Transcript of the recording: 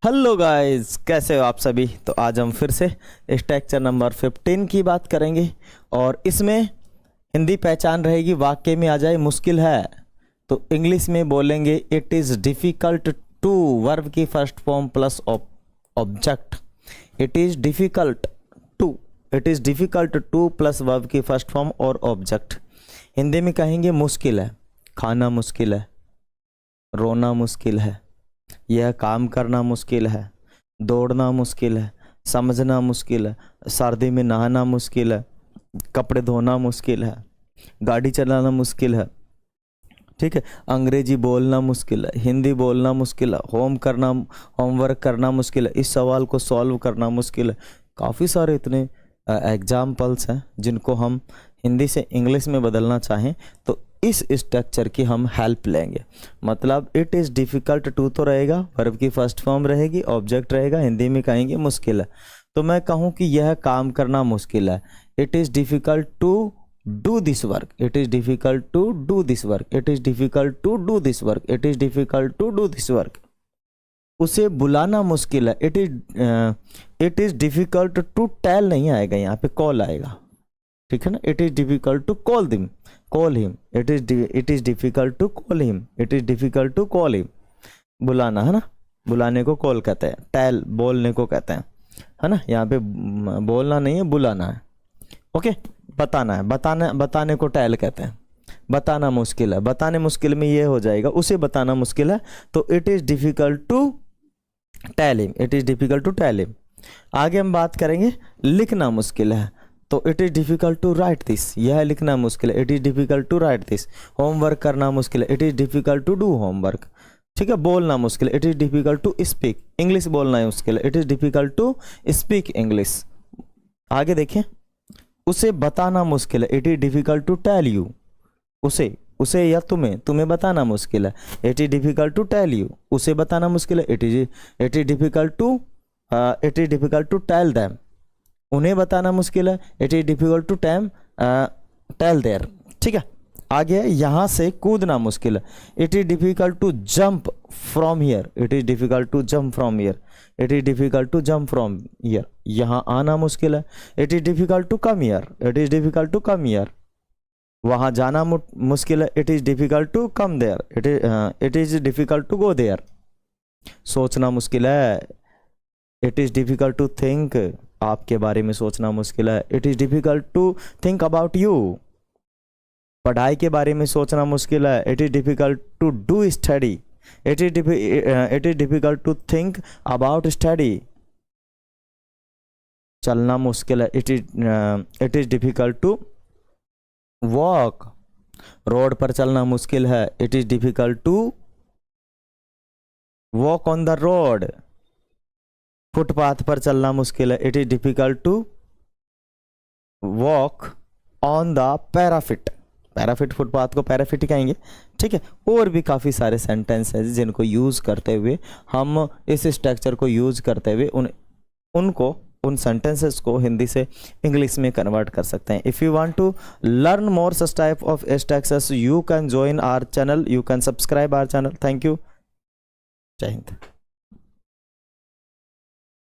Hello guys, कैसे हो आप सभी। तो आज हम फिर से स्ट्रक्चर नंबर 15 की बात करेंगे और इसमें हिंदी पहचान रहेगी वाक्य में आ जाए मुश्किल है तो इंग्लिश में बोलेंगे it is difficult to, verb की first form plus object. It is difficult to, it is difficult to plus verb की फर्स्ट फॉर्म और ऑब्जेक्ट। हिंदी में कहेंगे मुश्किल है, खाना मुश्किल है, रोना मुश्किल है, यह काम करना मुश्किल है, दौड़ना मुश्किल है, समझना मुश्किल है, सर्दी में नहाना मुश्किल है, कपड़े धोना मुश्किल है, गाड़ी चलाना मुश्किल है। ठीक है, अंग्रेजी बोलना मुश्किल है, हिंदी बोलना मुश्किल है, होमवर्क करना मुश्किल है, इस सवाल को सॉल्व करना मुश्किल है। काफ़ी सारे इतने एग्जाम्पल्स हैं जिनको हम हिंदी से इंग्लिश में बदलना चाहें तो इस स्ट्रक्चर की हम हेल्प लेंगे। मतलब इट इज़ डिफ़िकल्ट टू तो रहेगा, वर्ब की फर्स्ट फॉर्म रहेगी, ऑब्जेक्ट रहेगा, हिंदी में कहेंगे मुश्किल है। तो मैं कहूँ कि यह काम करना मुश्किल है, it is difficult to do this work, it is difficult to do this work, it is difficult to do this work, it is difficult to do this work. उसे बुलाना मुश्किल है, it is difficult to tell नहीं आएगा, यहाँ पे call आएगा। ठीक है ना, it is difficult to call him, it is difficult to call him, it is difficult to call him. बुलाना है ना, बुलाने को कॉल कहते हैं, टेल बोलने को कहते हैं, है ना। यहाँ पे बोलना नहीं है, बुलाना है। ओके, बताना है, बताने को टेल कहते हैं। बताना मुश्किल है, बताने मुश्किल में ये हो जाएगा, उसे बताना मुश्किल है तो it is difficult to tell him, it is difficult to tell him. आगे हम बात करेंगे लिखना मुश्किल है तो it is difficult to write this, यह लिखना मुश्किल है, it is difficult to write this. Homework करना मुश्किल है, it is difficult to do homework. ठीक है, बोलना मुश्किल है, it is difficult to speak, English बोलना है मुश्किल है, it is difficult to speak English. आगे देखें, उसे बताना मुश्किल है, it is difficult to tell you. उसे या तुम्हें बताना मुश्किल है, it is difficult to tell you. उसे बताना मुश्किल है, it is difficult to tell them. उन्हें बताना मुश्किल है, it is difficult to tell there. ठीक है, आगे यहाँ से कूदना मुश्किल है, it is difficult to jump from here, it is difficult to jump from here, it is difficult to jump from here. यहाँ आना मुश्किल है, it is difficult to come here, it is difficult to come here. वहाँ जाना मुश्किल है, it is difficult to come there, it is difficult to go there. सोचना मुश्किल है, it is difficult to think, आपके बारे में सोचना मुश्किल है, it is difficult to think about you. पढ़ाई के बारे में सोचना मुश्किल है, it is difficult to do study, it is difficult to think about study. चलना मुश्किल है, it is difficult to walk. Road पर चलना मुश्किल है, it is difficult to walk on the road. Footpath पर चलना मुश्किल है, it is difficult to walk on the parapet footpath को पैराफिट कहेंगे। ठीक है, और भी काफ़ी सारे सेंटेंस हैं जिनको यूज़ करते हुए हम इस स्ट्रक्चर को यूज़ करते हुए उन सेंटेंसेस को हिंदी से इंग्लिश में कन्वर्ट कर सकते हैं। If you want to learn more such type of structures you can join our channel, you can subscribe our channel. Thank you, जय हिंद।